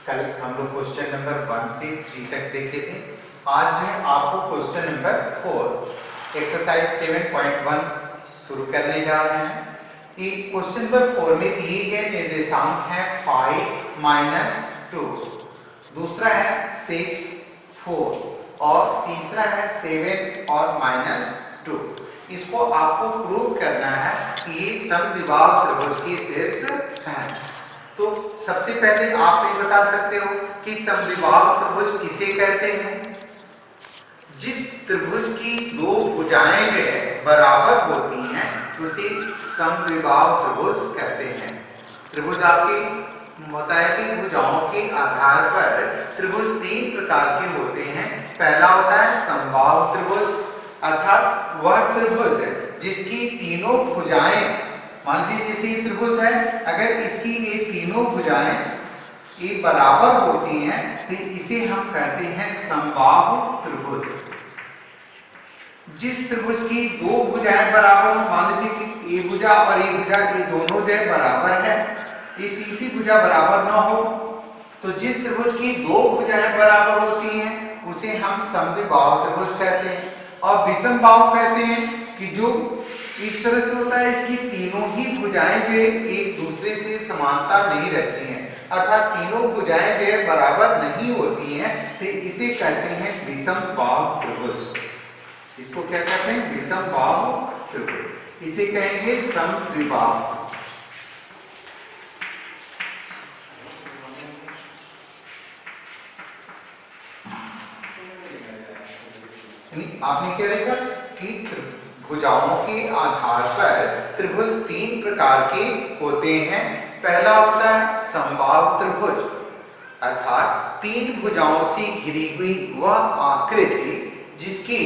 कल हम लोग क्वेश्चन नंबर 1 से 3 तक देखे थे। आज मैं आपको क्वेश्चन नंबर 4 एक्सरसाइज 7.1 शुरू करने जा रहे हैं। कि क्वेश्चन नंबर 4 में दिए गए निर्देशांक हैं 5 - 2, दूसरा है 6 4 और तीसरा है 7 और -2। इसको आपको प्रूव करना है कि ये समद्विबाहु त्रिभुज की शेष हैं। तो सबसे पहले आप ये बता सकते हो कि समद्विबाहु त्रिभुज किसे कहते हैं? जिस त्रिभुज की दो भुजाएं बराबर होती हैं उसे समद्विबाहु त्रिभुज कहते हैं। त्रिभुज आपके बताया कि भुजाओं के आधार पर त्रिभुज 3 प्रकार के होते हैं। पहला होता है समबाहु त्रिभुज, अर्थात वह त्रिभुज जिसकी तीनों भुजाएं, मान लीजिए जैसे त्रिभुज है, अगर इसकी ये तीनों भुजाएं ये बराबर होती हैं तो इसे हम कहते हैं समबाहु त्रिभुज। जिस त्रिभुज की दो भुजाएं बराबर हो, मान लीजिए कि ए भुजा और ए भुजा ये दोनों जो बराबर है, ये तीसरी भुजा बराबर ना हो, तो जिस त्रिभुज की दो भुजाएं बराबर होती हैं उसे हम समद्विबाहु त्रिभुज कहते हैं। और विषमबाहु कहते हैं कि जो इस तरह से होता है, इसकी तीनों ही भुजाएं जो एक दूसरे से समानता नहीं रखती हैं, अर्थात तीनों भुजाएं जो बराबर नहीं होती हैं, तो इसे कहते हैं विषमबाहु त्रिभुज। इसको क्या कहते हैं? विषमबाहु त्रिभुज। इसे कहेंगे समद्विबाहु। आपने क्या देखा कि भुजाओं के आधार पर त्रिभुज 3 प्रकार के होते हैं। पहला होता है समबाहु त्रिभुज, अर्थात 3 भुजाओं से घिरी हुई वह आकृति जिसकी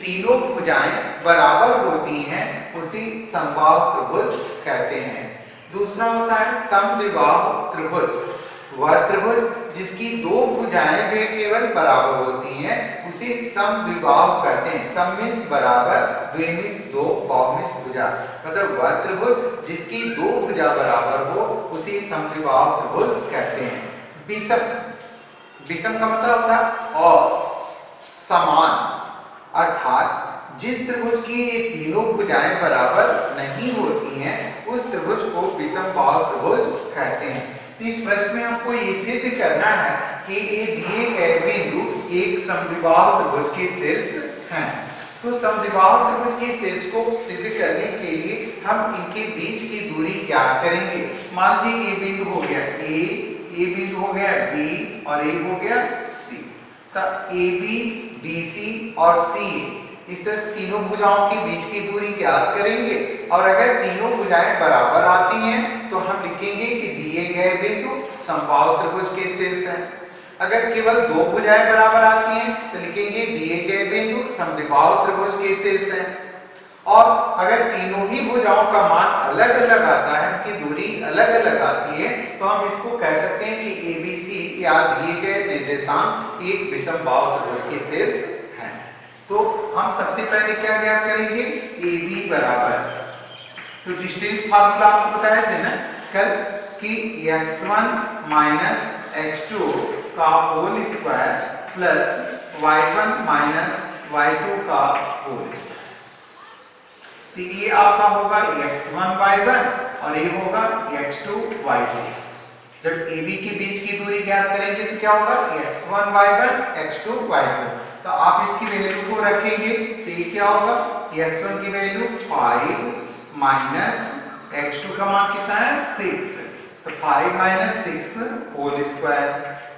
तीनों भुजाएं बराबर होती हैं उसे समबाहु त्रिभुज कहते हैं। दूसरा होता है समद्विबाहु त्रिभुज, वह त्रिभुज जिसकी दो भुजाएं वे केवल बराबर होती हैं उसे समद्विबाहु कहते हैं। सम मीन्स बराबर, द्वि मीन्स दो, बाहु मीन्स भुजा, मतलब वह त्रिभुज जिसकी दो भुजा बराबर हो उसे समद्विबाहु त्रिभुज कहते हैं। विषम, विषम का मतलब होता है और समान, अर्थात जिस त्रिभुज की ये तीनों भुजाएं बराबर नहीं होती हैं उस त्रिभुज को विषमबाहु त्रिभुज कहते हैं। तो इस प्रश्न में हमको ये सिद्ध करना है कि ये दिए गए बिंदु एक समद्विबाहु त्रिभुज के शीर्ष हैं। तो समद्विबाहु त्रिभुज के शीर्ष को सिद्ध करने के लिए हम इनके बीच की दूरी ज्ञात करेंगे। मान लीजिए ये बिंदु हो गया ए, ये बिंदु हो गया बी और ये हो गया सी। तो ए बी, बी सी और सी, इस तरह से तीनों भुजाओं के बीच की दूरी ज्ञात करेंगे। और अगर तीनों भुजाएं बराबर आती हैं तो हम लिखेंगे कि दिए गए बिंदु समबाहु त्रिभुज के शीर्ष हैं। अगर केवल दो भुजाएं बराबर आती हैं तो लिखेंगे दिए गए बिंदु समद्विबाहु त्रिभुज के शीर्ष हैं। और अगर तीनों ही भुजाओं का मान अलग अलग आता है, उनकी दूरी अलग अलग आती है, तो हम इसको कह सकते हैं कि ए बी सी या दिए गए निर्देशांक एक विषमबाहु त्रिभुज के शीर्ष हैं। तो हम सबसे पहले क्या ज्ञात करेंगे? ए बी बराबर, तो डिस्टेंस फार्मूला आपको बताया था ना कल कि x1 - x2 का whole square plus y1 - y2 का होल स्क्वायर। तो ये आपका होगा x1 y1 और ये होगा x2 y2। जब AB के बीच की दूरी ज्ञात करेंगे तो क्या होगा? x1 y1 x2 y2। तो आप इसकी वैल्यू को रखेंगे तो ये क्या होगा? x1 की वैल्यू 5 माइनस x2 का मान कितना है? 6, तो 5 - 6 होल स्क्वायर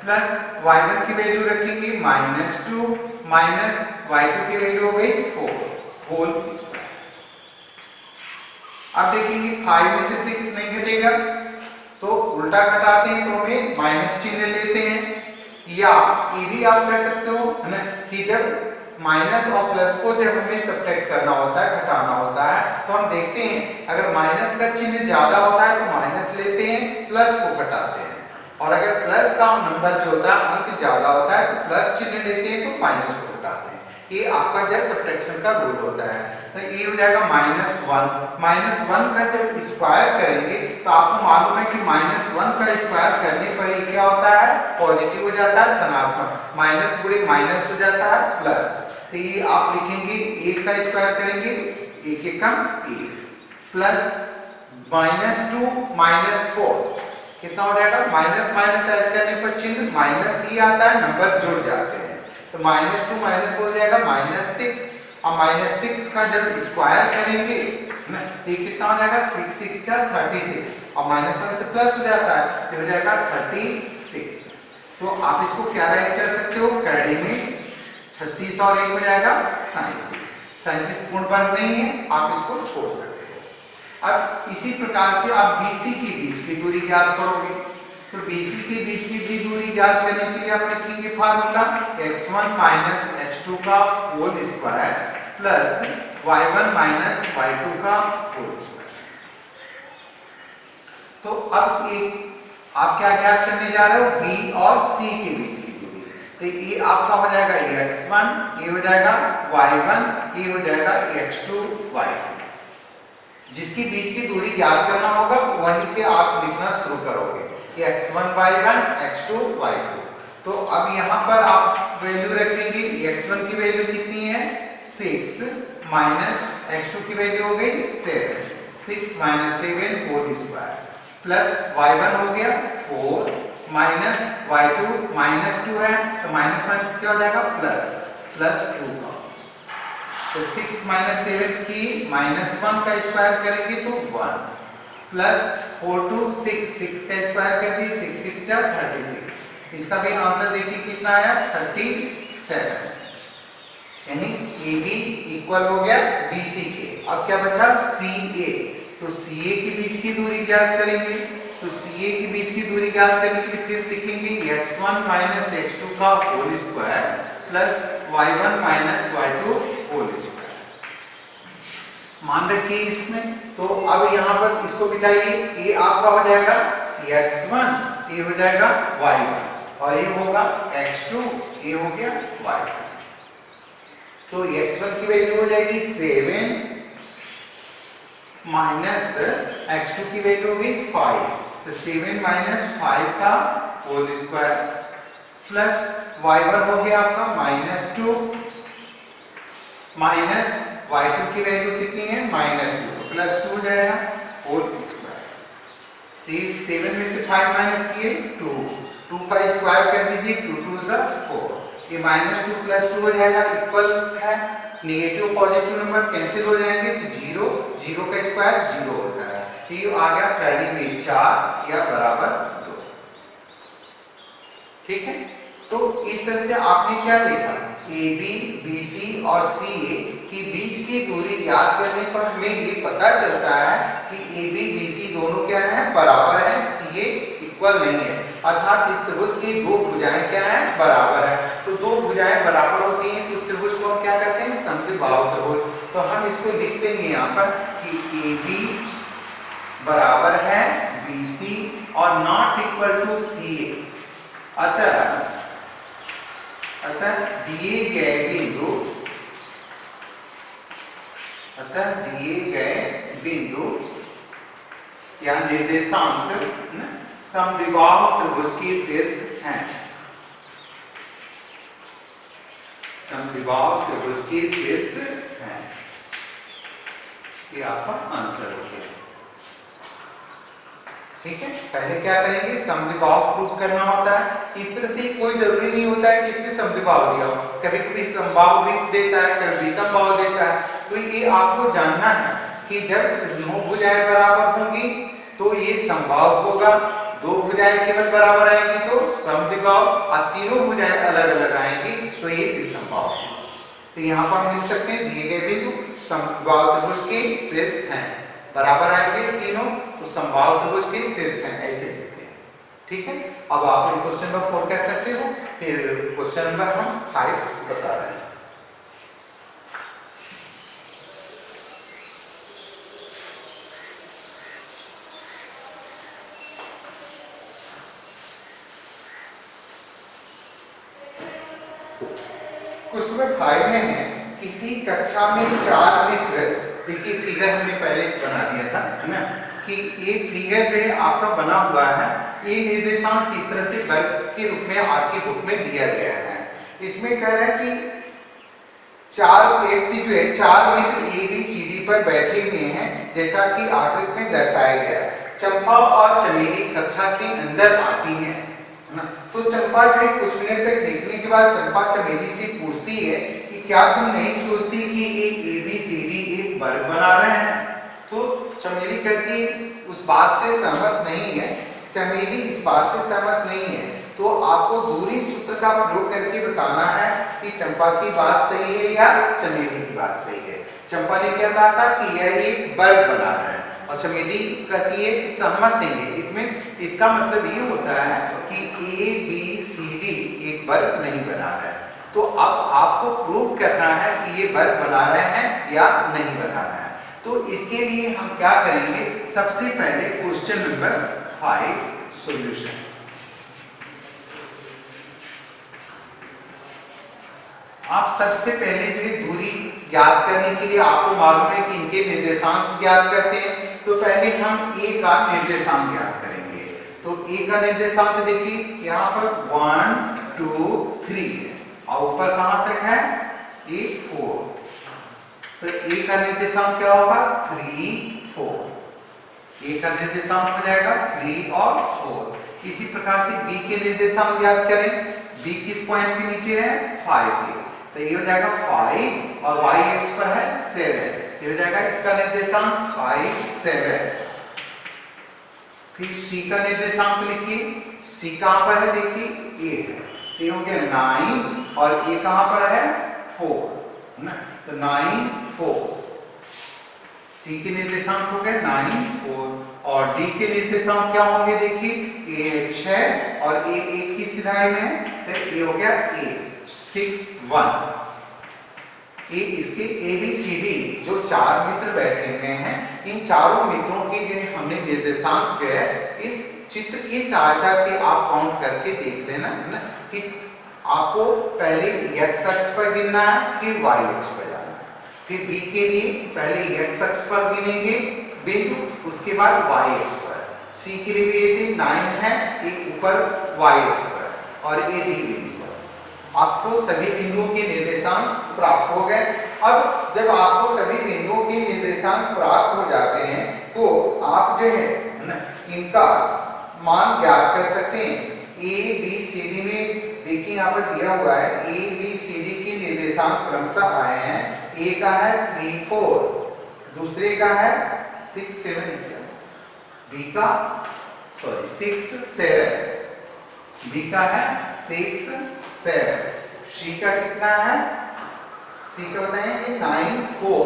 प्लस y1 की वैल्यू रखेंगे -2 माइनस y2 की वैल्यू हो गई 4 होल स्क्वायर। अब देखेंगे 5 में से 6 नहीं घटेगा तो उल्टा घटाते हैं तो हमें माइनस चिन्ह लेते हैं। या ये भी आप कह सकते हो है ना कि जब माइनस और प्लस को जब हमें सब्ट्रैक्ट करना होता है, घटाना होता है, तो हम देखते हैं अगर माइनस का चिन्ह ज्यादा होता है तो माइनस लेते हैं, प्लस को घटाते हैं, और अगर प्लस का नंबर जो होता है अंक ज्यादा होता है तो प्लस चिन्ह लेते हैं तो माइनस को घटाते हैं। ये आपका जस्ट सब्ट्रैक्शन का रूल होता है। तो ये हो जाएगा -1। -1 का जब स्क्वायर करेंगे तो आपको मालूम है कि -1 का स्क्वायर करने पर ये क्या होता है, पॉजिटिव हो जाता है, धनात्मक। माइनस गुणे माइनस हो जाता है प्लस। तो ये आप लिखेंगे 1 का स्क्वायर करेंगे, 1 एकम 1 प्लस -2 -4 कितना हो जाएगा, माइनस माइनस ऐड करने पर चिन्ह माइनस ही आता है, नंबर जुड़ जाते हैं। तो -2 -4 हो जाएगा -6 और -6 का जब स्क्वायर करेंगे ना तो ये कितना हो जाएगा, 6 6 जा 36 और -1 से प्लस हो जाता है तो हो जाएगा 36। तो आप इसको क्या राइट कर सकते हो, कड़ी में 36 और 1 हो जाएगा 37। 37 पूर्ण वर्ग नहीं है, आप इसको छोड़ सकते हो। अब इसी प्रकार से आप BC के बीच की दूरी ज्ञात करोगे। तो BC के बीच की भी दूरी ज्ञात करने के लिए आप लिखेंगे फार्मूला x1 माइनस x2 का whole square plus y1 minus y2 का होल स्क्वायर। तो अब एक आप क्या ज्ञात करने जा रहे हो, B और C के बीच की दूरी। तो ये आपका हो जाएगा x1, ये हो जाएगा y1, ये हो जाएगा x2 y2। जिसकी बीच की दूरी ज्ञात करना होगा वहीं से आप लिखना शुरू करोगे कि x1 y1 x2 y2। तो अब यहाँ पर आप वैल्यू रखेंगे, x1 की वैल्यू कितनी है 6 माइनस x2 की वैल्यू हो गई 7, 6 minus 7 whole square plus y1 हो गया 4 माइनस y2 -2 है तो माइनस माइनस क्या हो जाएगा प्लस 2 का। तो 6 माइनस 7 की -1 का स्क्वायर करेंगे तो 1 प्लस 4 2 6 6 का स्क्वायर कर दिए 6 6 जा 36। इसका भी आंसर देखिए कितना आया 37, यानी AB इक्वल हो गया BC के। अब क्या बचा CA। तो CA के बीच की दूरी ज्ञात करेंगे। तो CA के बीच की दूरी ज्ञात करने के लिए फिर लिखेंगे x1 माइनस x2 का whole square plus y1 minus y2 whole square. मान रखिए इसमें। तो अब यहाँ पर इसको बिठाइए, ये आपका हो जाएगा x1, ये हो जाएगा y1 और ये होगा x2, ये हो गया y2। तो x1 की वैल्यू हो जाएगी 7 माइनस x2 की वैल्यू हो गई 5। तो 7 माइनस 5 का होल स्क्वायर प्लस y1 हो गया आपका -2 माइनस y2 की वैल्यू कितनी है -2 तो +2 हो जाएगा होल स्क्वायर। तो ये 7 में से 5 माइनस किए 2 का स्क्वायर कर दीजिए 2 2 जा 4। ये -2 +2 हो जाएगा इक्वल है, नेगेटिव पॉजिटिव नंबर्स कैंसिल हो जाएंगे तो 0 का स्क्वायर 0 होता है। तो ये आ गया कड़ी में 4 या बराबर 2। ठीक है। तो इस तरह से आपने क्या देखा, AB, BC और CA की बीच की दूरी ज्ञात करने पर हमें ये पता चलता है कि AB, BC दोनों क्या है बराबर है, CA इक्वल नहीं है। अर्थात इस त्रिभुज की दो भुजाएं क्या है बराबर है। तो दो भुजाएं बराबर होती हैं तो उस त्रिभुज को हम क्या कहते हैं समद्विबाहु त्रिभुज। तो हम इसको लिख देंगे यहाँ पर कि AB बराबर है BC और नॉट इक्वल टू CA। अतः दिए बिंदु या निर्देशांक समद्विबाहु त्रिभुज की शीर्ष हैं। समद्विबाहु त्रिभुज की शीर्ष हैं। ये आपका आंसर हो गया। ठीक है। पहले क्या करेंगे समद्विबाहु प्रूव करना होता है। इस तरह से कोई जरूरी नहीं होता है कि इसमें समद्विबाहु दिया हो, कभी कभी समबाहु भी देता है, कभी विषमबाहु देता है। तो ये आपको जानना है कि जब दोनों भुजाएं बराबर होंगी तो ये समबाहु होगा, दो भुजाएं केवल बराबर आएंगी तो समद्विबाहु, और तीनों भुजाएं अलग अलग आएंगी तो ये विषमबाहु। तो यहाँ पर हम लिख सकते हैं दिए गए बिंदु समद्विबाहु त्रिभुज के शीर्ष हैं, बराबर आएंगे तीनों तो समबाहु त्रिभुज के शीर्ष हैं, ऐसे लिखते हैं। ठीक है। अब आप क्वेश्चन नंबर 4 कह सकते हो, फिर क्वेश्चन नंबर हम 5 बता रहे हैं। क्वेश्चन 5 में है किसी कक्षा में 4 मित्र, देखिए फिगर हमने पहले बना दिया था, है ना, कि एक फिगर जो है आपका बना हुआ है, ये निर्देशांक किस तरह से वर्ग के रूप में आपकी बुक में दिया गया है। इसमें कह रहा है कि 4 व्यक्ति जो है 4 मित्र ए बी सी डी पर बैठे हुए हैं, जैसा कि आकृति में दर्शाया गया। चंपा और चमेली कक्षा के अंदर आती है ना, तो चंपा जो है कुछ मिनट तक देखने के बाद चंपा चमेली से पूछती है कि क्या तुम नहीं सोचती कि एक ए बी सी डी एक वर्ग बना रहे हैं? तो चमेली कहती उस बात से सहमत नहीं है, चमेली इस बात से सहमत नहीं है। तो आपको दूरी सूत्र का प्रयोग करके बताना है कि चंपा की बात सही है या चमेली की बात सही है। चंपा ने क्या कहा था कि यह एक वर्ग बना रहा है, और चमेली कहती है कि सहमत नहीं है। इट मींस इसका मतलब ये होता है कि ए बी सी डी एक वर्ग नहीं बना रहा है। तो अब आपको प्रूव करना है कि ये वर्ग बना रहे हैं या नहीं बना रहे हैं। तो इसके लिए हम क्या करेंगे, सबसे पहले क्वेश्चन नंबर 5 सॉल्यूशन। आप सबसे पहले जो है दूरी ज्ञात करने के लिए आपको मालूम है कि इनके निर्देशांक ज्ञात करते हैं, तो पहले हम ए का निर्देशांक ज्ञात करेंगे। तो ए का निर्देशांक देखिए यहाँ पर 1 2 3 और ऊपर कहां तक है ए 4, तो ए का निर्देशांक क्या होगा 3 4। ए का निर्देशांक हो जाएगा 3 और 4। इसी प्रकार से बी के निर्देशांक ज्ञात करें। बी किस पॉइंट के नीचे है 5 के, तो ये हो जाएगा 5 और y एक्स पर है 7, ये हो जाएगा इसका निर्देशांक 5 7। फिर c का निर्देशांक लिखिए, c कहां पर है देखिए a है, तो ये हो गया 9 और a कहां पर है 4 ना, तो 9 4। c के निर्देशांक हो गए 9 4 और d के निर्देशांक क्या होंगे देखिए a 6 और a 1 की सिधाई में, तो a हो गया a 6 1। ये इसके ए बी सी डी जो 4 मित्र बैठे हुए हैं, इन चारों मित्रों के जो हमने निर्देशांक जो है इस चित्र की सहायता से आप काउंट करके देख लेना है ना, कि आपको पहले x अक्ष पर गिनना है, फिर y अक्ष पर जाना है। फिर b के लिए पहले x अक्ष पर गिनेंगे बिंदु, उसके बाद y अक्ष पर। c के लिए भी ऐसे 9 है, एक ऊपर y अक्ष पर और a d बिंदु। आपको सभी बिंदुओं के निर्देशांक प्राप्त हो गए। अब जब आपको सभी बिंदुओं के निर्देशांक प्राप्त हो जाते हैं, तो आप जो है ना इनका मान ज्ञात कर सकते हैं। ए बी सी डी में देखिए यहाँ पर दिया हुआ है ए बी सी डी के निर्देशांक क्रमशः आए हैं। ए का है 3 4, दूसरे का है 6 7, बी का 6 7, बी का है 6 7, सी का कितना है, सी का बताएं कि 9 4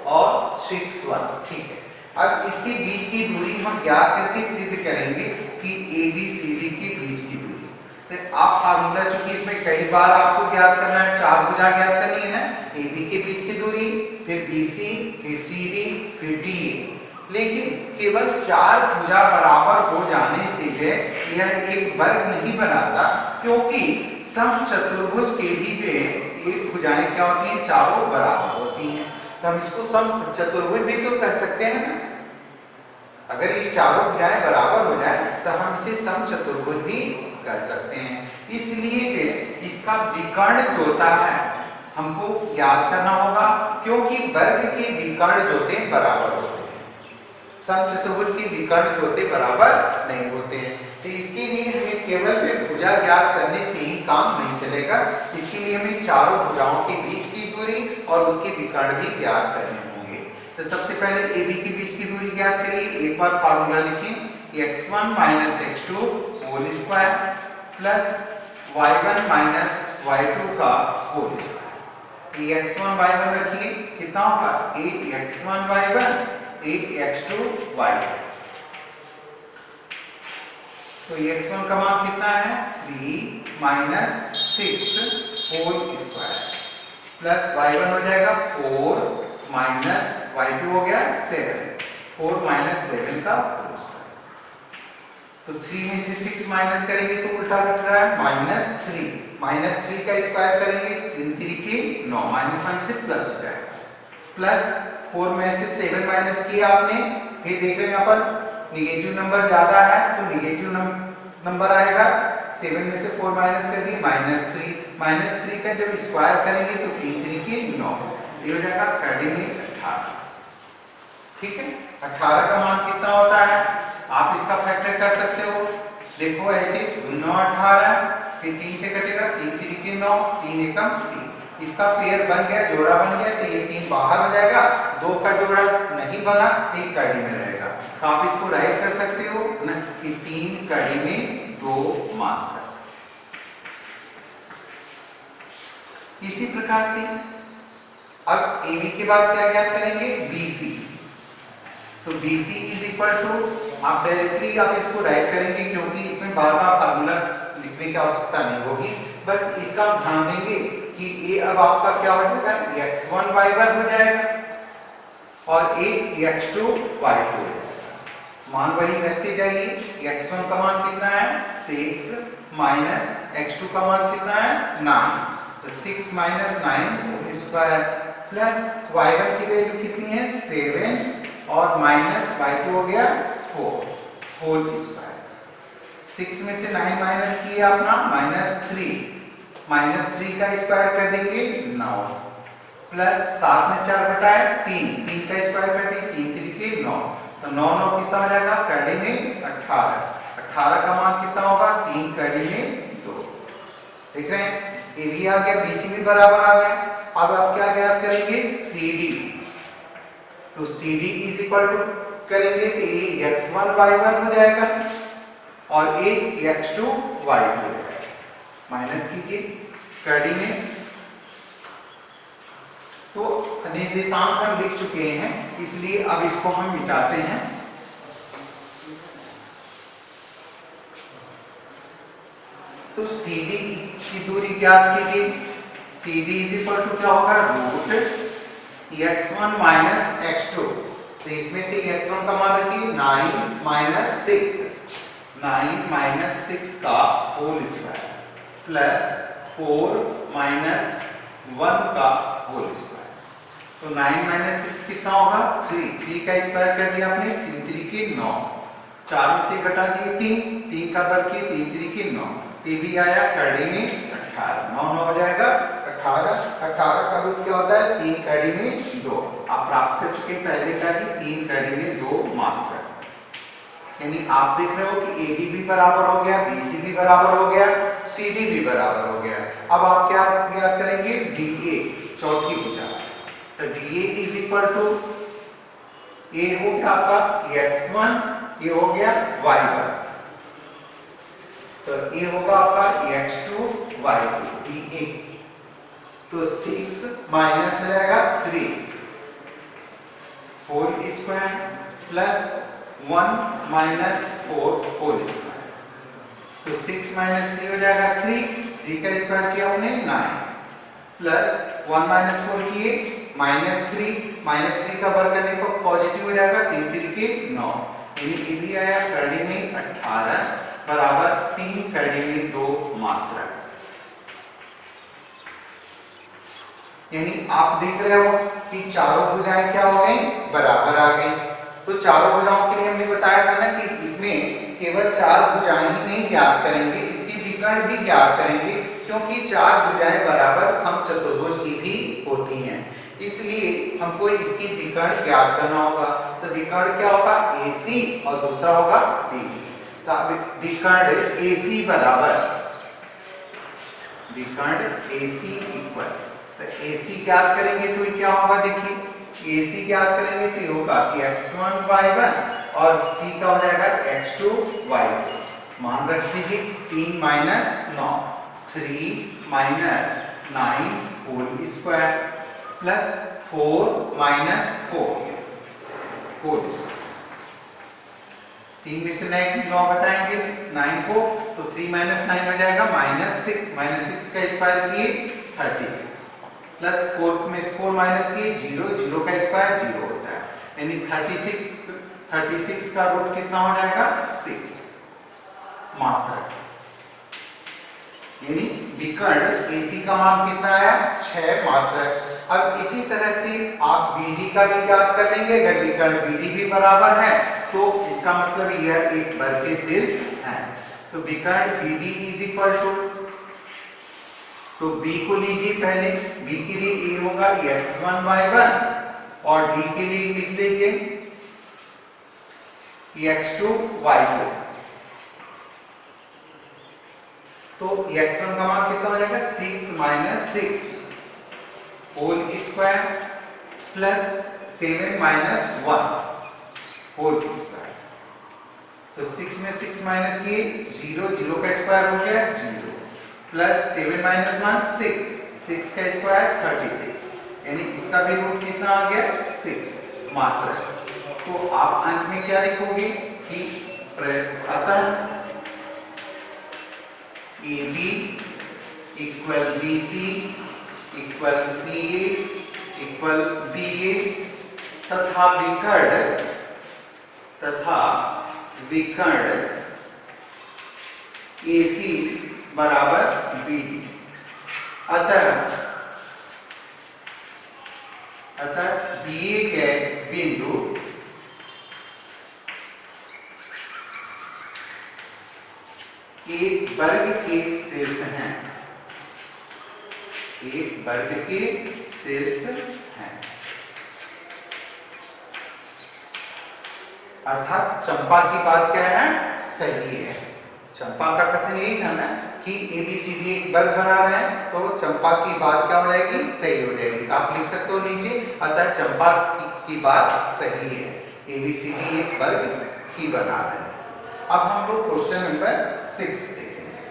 और 6 1। ठीक है, अब इसके बीच की दूरी हम ज्ञात करके सिद्ध करेंगे कि ए बी सी डी के बीच की दूरी। तो आप फार्मूला चूंकि इसमें कई बार आपको ज्ञात करना है, 4 भुजा ज्ञात करनी है ना, ए बी के बीच की दूरी, फिर बी सी, फिर सी डी, फिर डी ए। लेकिन केवल 4 भुजा बराबर हो जाने से जो यह एक वर्ग नहीं बनाता, क्योंकि समचतुर्भुज के भी में एक भुजाएं क्या होती हैं, चारों बराबर होती हैं। तो हम इसको समचतुर्भुज भी तो कह सकते हैं ना। अगर ये चारों भुजाएं बराबर हो जाए तो हम इसे समचतुर्भुज भी कह सकते हैं। इसलिए इसका विकर्ण जो होता है हमको याद करना होगा, क्योंकि वर्ग के विकर्ण जो होते हैं बराबर होते हैं, समचतुर्भुज के विकर्ण जो होते बराबर नहीं होते हैं। तो इसके लिए हमें केवल भुजा ज्ञात करने से ही काम नहीं चलेगा, इसके लिए हमें चारों भुजाओं के बीच की दूरी और उसके विकर्ण भी ज्ञात करने होंगे। तो सबसे पहले ए बी के बीच की दूरी ज्ञात करिए। एक बार फार्मूला लिखिए, x1 - x2 whole square plus y1 - y2 का होल स्क्वायर। x1 y1 रखिए, कितना होगा x1 y1 x2 y2। तो x1 का मान कितना है 3 - 6 होल स्क्वायर प्लस y1 हो जाएगा 4 माइनस y2 हो गया 7, 4 - 7 का होल स्क्वायर। तो 3 में से 6 माइनस करेंगे तो उल्टा कट रहा है -3। -3 का स्क्वायर करेंगे 3 3 के 9 माइनस माइनस से प्लस हो जाएगा, प्लस 4 में से 7 माइनस किया आपने, फिर देख रहे हैं यहाँ पर निगेटिव नंबर ज्यादा है तो निगेटिव नंबर आएगा, 7 में से 4 माइनस कर दिए -3 का जब स्क्वायर करेंगे तो 3 3 के 9, ये हो जाएगा 18। ठीक है, 18 का मान कितना होता है आप इसका फैक्टर कर सकते हो, देखो ऐसे 9 18, फिर 3 से कटेगा 3 3 के 9, 3 एकम 3, इसका पेयर बन गया, जोड़ा बन गया, तो ये 3 बाहर हो जाएगा, 2 का जोड़ा नहीं बना, 3 कड़ी में रहेगा, तो आप इसको राइट कर सकते हो ना कि 3 कड़ी में 2 मात्रा। इसी प्रकार से अब AB के बाद क्या ज्ञात करेंगे, BC, तो BC इज इक्वल टू, आप डायरेक्टली आप इसको राइट करेंगे क्योंकि इसमें बार बार फार्मूला लिखने की आवश्यकता नहीं होगी, बस इसका आप ध्यान देंगे कि ये अब आपका क्या हो जाएगा, x1 y1 हो जाएगा और एक x2 y2 हो जाएगा, मान वही रखते जाइए, x1 का मान कितना है 6 माइनस x2 का मान कितना है 9, तो 6 माइनस 9 स्क्वायर प्लस y1 की वैल्यू कितनी है 7 और माइनस y2 हो गया 4 होल स्क्वायर, 6 में से 9 माइनस किया अपना -3 का स्क्वायर कर देंगे 9 प्लस 7 में 4 घटाए 3 का स्क्वायर कर दिए 3 3 के 9, तो 9 9 कितना हो जाएगा कड़ी में 18 का मान कितना होगा 3 कड़ी में 2। देख रहे हैं ए भी आ गया, BC भी बराबर आ गया, अब आप क्या ज्ञात करेंगे CD, तो CD इज इक्वल टू करेंगे तो ये x1 y1 हो जाएगा और एक x2 y2 हो जाएगा, माइनस कीजिए कड़ी में, तो निर्देशांक हम लिख चुके हैं इसलिए अब इसको हम मिटाते हैं, तो CD की दूरी ज्ञात कीजिए, CD इज इक्वल टू क्या होगा रूट x1 माइनस x2, तो इसमें से x1 का मान रखिए 9 माइनस 6 का होल स्क्वायर प्लस 4 माइनस 1 का होल स्क्वायर, तो 9 माइनस 6 कितना होगा 3 का स्क्वायर कर दिया आपने 3 3 के 9, 4 में से घटा दिए 3 का वर्ग किए 3 3 के 9, ये भी आया कड़ी में 18, 9 9 हो जाएगा 18 का रूट क्या होता है 3 कड़ी में 2, आप प्राप्त कर चुके पहले का ही 3 कड़ी में 2 मात्रा, यानी आप देख रहे हो कि AB भी बराबर हो गया, BC भी बराबर हो गया, CD भी बराबर हो गया, अब आप क्या ज्ञात करेंगे DA, चौथी भुजा, तो DA is equal to A हो गया आपका x1, ये हो गया y1, तो ये होगा आपका x2 y2 DA, तो 6 माइनस हो जाएगा 3 whole square plus 1 minus 4 whole square, तो 6 माइनस 3 हो जाएगा 3 का स्क्वायर किया हमने 9 प्लस 1 माइनस 4 किए -3 का वर्ग करने पर पॉजिटिव हो जाएगा 3 3 के 9, यानी ये भी आया कड़ी में 18 बराबर 3 कड़ी में 2 मात्रा, यानी आप देख रहे हो कि चारों भुजाएं क्या हो गई बराबर आ गई, तो चारों भुजाओं के लिए हमने बताया था ना कि इसमें केवल 4 भुजाएं ही नहीं ज्ञात करेंगे, इसकी विकर्ण भी ज्ञात करेंगे क्योंकि 4 भुजाएं बराबर समचतुर्भुज की भी होती हैं, इसलिए हमको इसकी विकर्ण ज्ञात करना होगा, तो विकर्ण क्या होगा AC और दूसरा होगा BD, तो विकर्ण AC बराबर विकर्ण AC इक्वल, तो AC ज्ञात करेंगे तो क्या होगा देखिए AC ज्ञात करेंगे तो होगा कि x1 y1 और C का हो जाएगा x2 y2, मान रख दीजिए 3 minus 9 3 minus 9 whole square plus 4 minus 4 whole square, 3 में से 9 घटाएंगे 9 को, तो 3 माइनस 9 हो जाएगा -6 का स्क्वायर किए 36 प्लस 4 में 4 माइनस किए 0 का स्क्वायर 0 होता है, यानी 36 का रूट कितना हो जाएगा 6 मात्रा। यानी विकर्ण AC का मान कितना आया 6 मात्रक। अब इसी तरह से आप BD का भी ज्ञात कर लेंगे। अगर विकर्ण BD भी बराबर है तो इसका मतलब यह एक वर्ग के शीर्ष है। तो विकर्ण BD इज इक्वल टू, तो B को लीजिए पहले, B के लिए A होगा x1 y1 और D के लिए लिख देंगे x2 y2। तो x1 का मान कितना हो जाएगा 6 minus 6 whole square plus 7 minus 1 whole square. तो 6 में 6 माइनस किए 0, 0 का स्क्वायर हो गया 0 प्लस 7 माइनस 1 6, 6 का स्क्वायर 36, यानी इसका भी रूट कितना आ गया 6 मात्रक। तो आप अंत में क्या लिखोगे कि अतः AB equal BC equal CA equal BA तथा विकर्ण AC बराबर BD। अतः दिए गए बिंदु एक वर्ग के शीर्ष हैं, एक वर्ग के शीर्ष हैं। अर्थात चंपा की बात क्या है सही है। चंपा का कथन यही था ना कि ABCD एक वर्ग बना रहे हैं, तो चंपा की बात क्या हो जाएगी सही हो जाएगी। तो आप लिख सकते हो नीचे अतः चंपा की बात सही है, ABCD एक वर्ग ही बना रहे हैं। अब हम लोग क्वेश्चन नंबर 6 देखेंगे।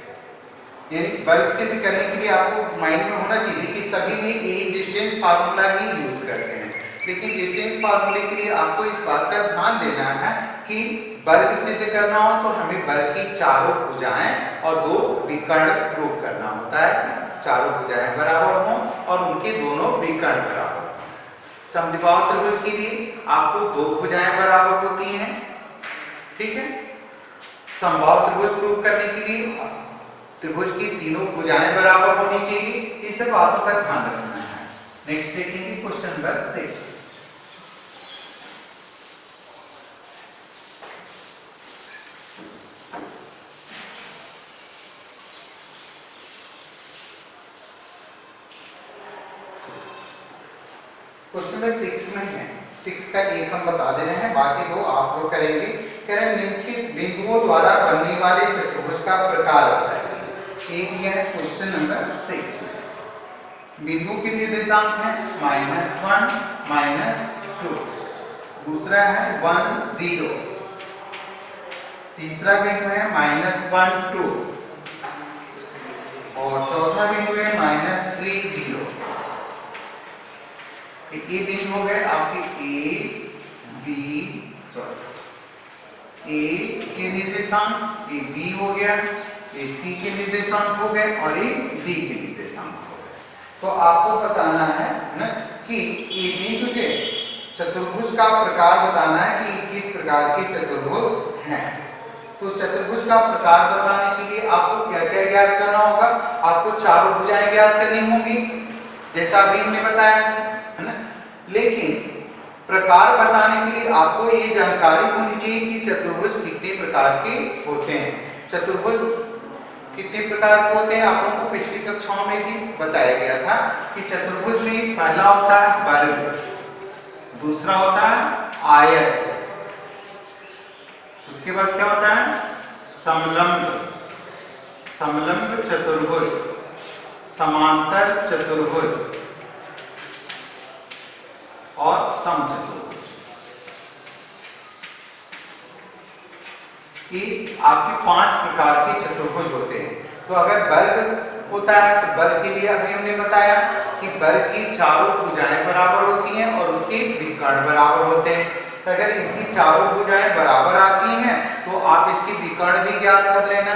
यानी वर्ग सिद्ध करने के लिए आपको माइंड में होना चाहिए कि सभी में एक डिस्टेंस फार्मूला ही यूज करते हैं, लेकिन डिस्टेंस फार्मूले के लिए आपको इस बात का ध्यान देना है कि वर्ग सिद्ध करना हो तो हमें वर्ग की चारों भुजाएं और 2 विकर्ण प्रूव करना होता है। चारों भुजाएं बराबर हों और उनके दोनों विकर्ण बराबर हों। समद्विबाहु त्रिभुज के लिए आपको 2 भुजाएं बराबर होती हैं, ठीक है। समबाहु त्रिभुज प्रूव करने के लिए त्रिभुज की तीनों भुजाएं बराबर होनी चाहिए। इस सब बातों का ध्यान रखना है। नेक्स्ट देखेंगे क्वेश्चन नंबर 6। क्वेश्चन नंबर 6 में है, 6 का एक हम बता दे रहे हैं, बाकी 2 आप लोग करेंगे। कह रहे हैं निम्नलिखित बिंदुओं द्वारा बनने वाले चतुर्भुज का प्रकार बताइए। एक यह है क्वेश्चन नंबर 6। बिंदु के निर्देशांक है -1 -2, दूसरा है 1 0, तीसरा बिंदु है -1 2 और चौथा बिंदु है -3 0। ये बिंदु हो गए आपके ए के निर्देशांक, ये बी हो गया, ये सी के निर्देशांक हो गए और ये डी के निर्देशांक हो गए। तो आपको बताना है ना कि ये बिंदु के चतुर्भुज का प्रकार बताना है कि किस प्रकार के चतुर्भुज हैं। तो चतुर्भुज का प्रकार बताने के लिए आपको क्या क्या ज्ञात करना होगा। आपको चारों भुजाएं ज्ञात करनी होगी जैसा अभी हमने बताया है ना, लेकिन प्रकार बताने के लिए आपको ये जानकारी होनी चाहिए कि चतुर्भुज कितने प्रकार के होते हैं। चतुर्भुज कितने प्रकार के होते हैं आप लोगों को पिछली कक्षाओं में भी बताया गया था कि चतुर्भुज में पहला होता है वर्ग, दूसरा होता है आयत, उसके बाद क्या होता है समलंब, समलंब चतुर्भुज, समांतर चतुर्भुज और समचतुर्भुज। ये आपके 5 प्रकार के चतुर्भुज होते हैं। तो अगर वर्ग होता है तो वर्ग के लिए अभी हमने बताया कि वर्ग की चारों भुजाएं बराबर होती हैं और उसके विकर्ण बराबर होते हैं। तो अगर इसकी चारों भुजाएं बराबर आती हैं तो आप इसके विकर्ण भी ज्ञात कर लेना,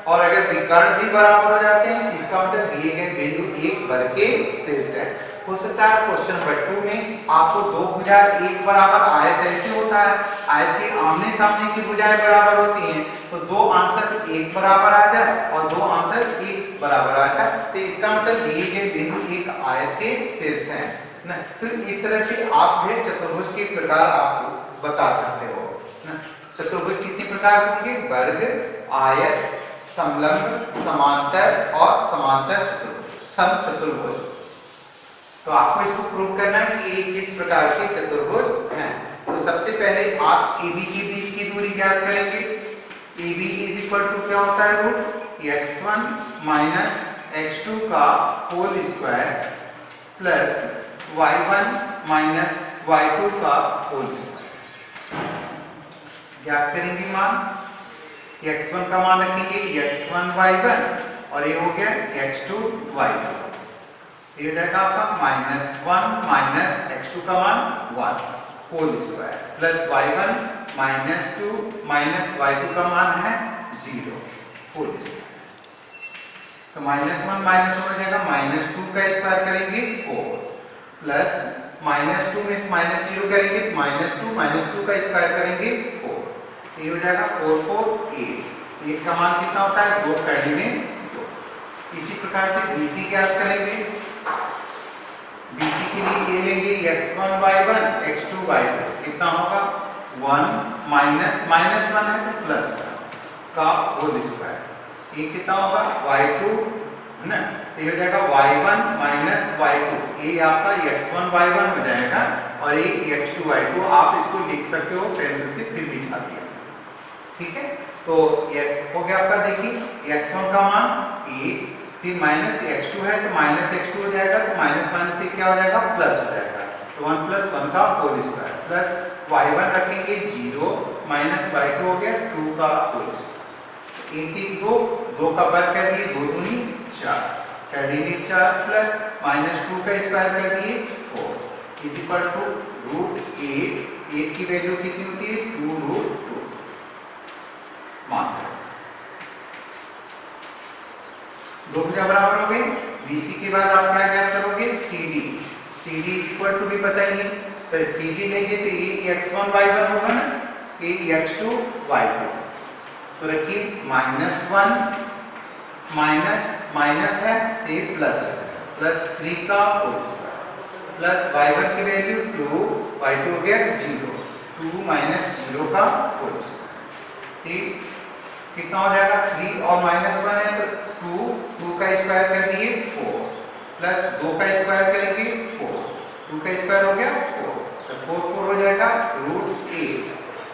और अगर विकर्ण भी बराबर हो जाते हैं इसका मतलब दिए गए बिंदु एक वर्ग के शीर्ष है। हो सकता है क्वेश्चन नंबर 2 में आपको दो भुजा एक बराबर आयत ऐसे होता है, आयत के आमने सामने की भुजाएं बराबर होती हैं, तो दो आंसर एक बराबर आ जाए और दो आंसर एक बराबर आ जाए, तो इसका मतलब दिए गए बिंदु एक आयत के शीर्ष हैं ना। तो इस तरह से आप जो चतुर्भुज के प्रकार आप बता सकते हो ना। चतुर्भुज कितने प्रकार के होंगे? वर्ग, आयत, समलंब, समांतर और समांतर चतुर्भुज, समचतुर्भुज। तो आपको इसको प्रूव करना है कि ये किस प्रकार के चतुर्भुज हैं। तो सबसे पहले आप AB के बीच की दूरी ज्ञात करेंगे। AB इज इक्वल टू क्या होता है? रूट x1 माइनस x2 का whole square plus y1 minus y2 का होल स्क्वायर। ज्ञात करेंगे मान, x1 का मान रखेंगे x1 y1 और ये हो गया x2 y2। ये रहेगा आपका -1 माइनस x2 का मान 1 whole square plus y1 -2 minus y2 का मान है 0 होल स्क्वायर। तो -1 माइनस हो जाएगा -2 का स्क्वायर करेंगे 4 प्लस -2 में -0 करेंगे तो -2 का स्क्वायर करेंगे 4। ये हो जाएगा 4 4 8। 8 का मान कितना होता है? 2 कड़ी में 2। इसी प्रकार से BC ज्ञात करेंगे। BC के लिए ये लेंगे x1 y1 x2 y2, कितना होगा? 1 माइनस -1 है तो प्लस का होल स्क्वायर। ये कितना होगा? y2 है ना, तो ये हो जाएगा y1 माइनस y2। ये आपका x1 y1 हो जाएगा और ये x2 y2 आप इसको लिख सकते हो पेंसिल से, फिर बिठा दिया। ठीक है, तो ये हो गया आपका। देखिए x1 का मान 1, फिर माइनस x2 है तो माइनस x2 हो जाएगा, तो माइनस माइनस से क्या हो जाएगा? प्लस हो जाएगा। तो 1 + 1 का होल स्क्वायर प्लस y1 रखेंगे 0 माइनस y2 हो गया 2 का होल स्क्वायर। 1 1 2, 2 का वर्ग कर दिए 2 दूनी 4, कड़ी में 4 प्लस -2 का स्क्वायर कर दिए 4 इज इक्वल टू √8 की वैल्यू कितनी होती है? 2√2 मान दो भुजा बराबर हो गई। BC के बाद आप क्या ज्ञात करोगे? CD इक्वल टू भी बताइए, तो CD लेंगे तो ये x1 y1 होगा ना, ये x2 y2। तो रखिए -1 माइनस माइनस है तो ये प्लस हो जाएगा, प्लस 3 का होल स्क्वायर प्लस y1 की वैल्यू 2, y2 हो गया 0, 2 माइनस 0 का होल स्क्वायर। ठीक, कितना हो जाएगा? 3 और -1 है तो 2 का स्क्वायर कर दिए 4 प्लस 2 का स्क्वायर करेंगे 4, 2 का स्क्वायर हो गया 4, तो 4 4 हो जाएगा √8।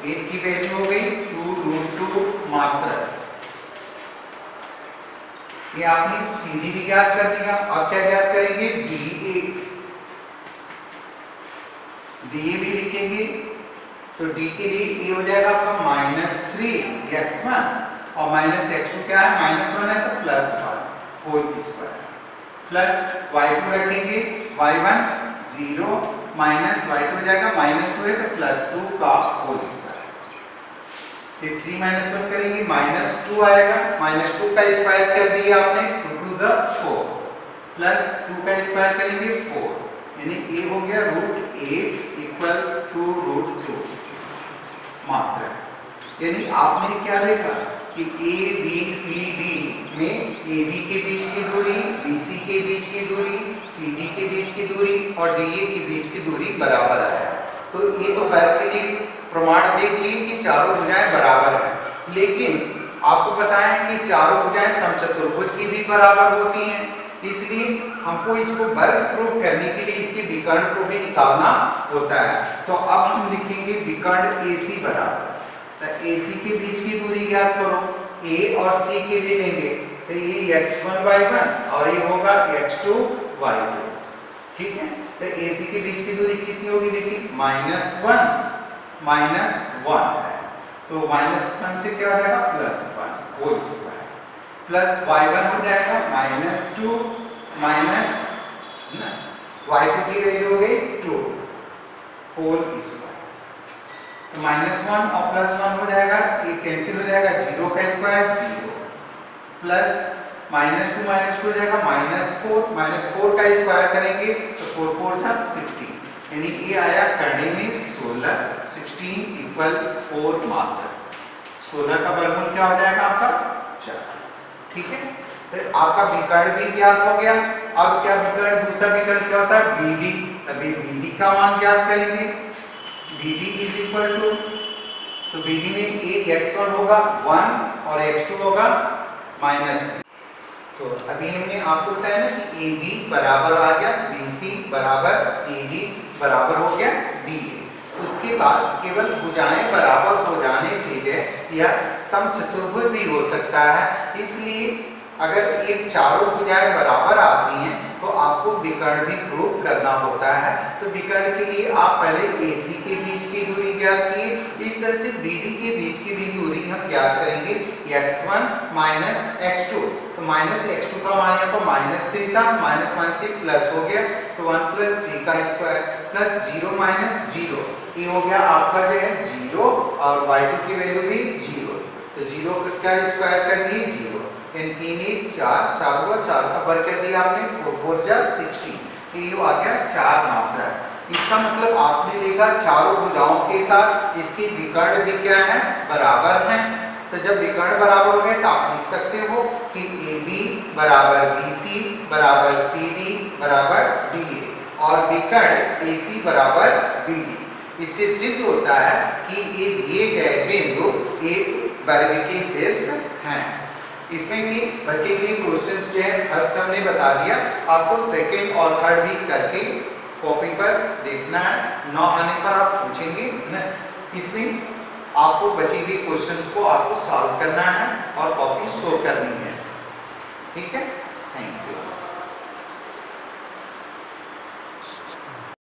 8 की वैल्यू हो गई 2√2 मात्र। ये आपने CD भी ज्ञात कर दिया। और क्या ज्ञात करेंगे? DA भी लिखेंगे। तो D के लिए ये हो जाएगा आपका -3x1 और -x2 क्या है? -1 है तो +1 होल स्क्वायर प्लस y2 रखेंगे y1 0 माइनस y2 हो जाएगा -2 है तो +2 का होल स्क्वायर। फिर 3 -1 करेंगे -2 आएगा, -2 का स्क्वायर कर दिया आपने 2 2 4 प्लस 2 का स्क्वायर करेंगे 4, यानी a हो गया √8 इक्वल टू √2 मात्र। यानी आपने क्या देखा कि ABCD में AB के बीच की दूरी, BC के बीच की दूरी, CD के बीच की दूरी और DA के बीच की दूरी बराबर है। तो ये तो वर्ग के लिए प्रमाण दे दिए कि चारों भुजाएं बराबर हैं, लेकिन आपको बताया कि चारों भुजाएं समचतुर्भुज की भी बराबर होती हैं, इसलिए हमको इसको वर्ग प्रूव करने के लिए इसके विकर्ण को भी निकालना होता है। तो अब हम लिखेंगे विकर्ण AC बराबर, तो AC के बीच की दूरी ज्ञात करो। A और C के लिए लेंगे तो ये x1 y1 और ये होगा x2 y2। ठीक है, तो AC के बीच की दूरी कितनी होगी? देखिए -1 है, तो -1 से क्या हो जाएगा? +1 होल स्क्वायर प्लस y1 हो जाएगा -2 माइनस y2 की वैल्यू हो गई 2 होल स्क्वायर। तो -1 और +1 हो जाएगा, ये कैंसिल हो जाएगा, 0 का स्क्वायर 0 प्लस माइनस टू हो जाएगा -4 का स्क्वायर करेंगे तो 4 4 जा 16, यानी ये आया करने में 16, 16 इक्वल 4 मात्र। 16 का वर्गमूल क्या हो जाएगा आपका 4। ठीक है, तो आपका विकर्ण भी ज्ञात हो गया। अब क्या विकर्ण, दूसरा विकर्ण क्या होता है BD, अभी BD का मान ज्ञात करेंगे। BD इज इक्वल टू, तो BD में x1 होगा 1 और x2 होगा -3। तो अभी हमने आपको बताया ना कि AB बराबर आ गया BC बराबर CD बराबर हो गया DA। उसके बाद केवल भुजाएं बराबर हो जाने से यह समचतुर्भुज भी हो सकता है। इसलिए अगर ये चारों भुजाएं बराबर आती हैं तो आपको विकर्ण भी प्रूव करना होता है। तो विकर्ण के लिए आप पहले AC के बीच की दूरी ज्ञात किए, इस तरह से BD के बीच की भी दूरी हम ज्ञात करेंगे x1 x2। तो -x2 का मान यहाँ पर -3 था, माइनस से प्लस हो गया तो 1 + 3 का स्क्वायर प्लस 0 - 0, ये हो गया आपका जो है 0 और y2 की वैल्यू भी 0, तो 0 का स्क्वायर कर दिए 0, इन 3 1 4, 4 हुआ, 4 का वर्ग कर दिया आपने 4 4 जा 16, ये आ गया 4 मात्रा। इसका मतलब आपने देखा चारों भुजाओं के साथ इसकी विकर्ण भी क्या है बराबर हैं। तो जब विकर्ण बराबर हो गए तो आप लिख सकते हो कि AB बराबर BC बराबर CD बराबर DA और विकर्ण AC बराबर BD। इससे सिद्ध होता है कि ये दिए गए बिंदु एक वर्ग के शीर्ष हैं। इसमें कि बचे हुए क्वेश्चंस जो है फर्स्ट हमने बता दिया, आपको सेकंड और थर्ड भी करके कॉपी पर देखना है, न आने पर आप पूछेंगे ना। इसमें आपको बचे हुए क्वेश्चंस को आपको सॉल्व करना है और कॉपी शो करनी है। ठीक है, थैंक यू।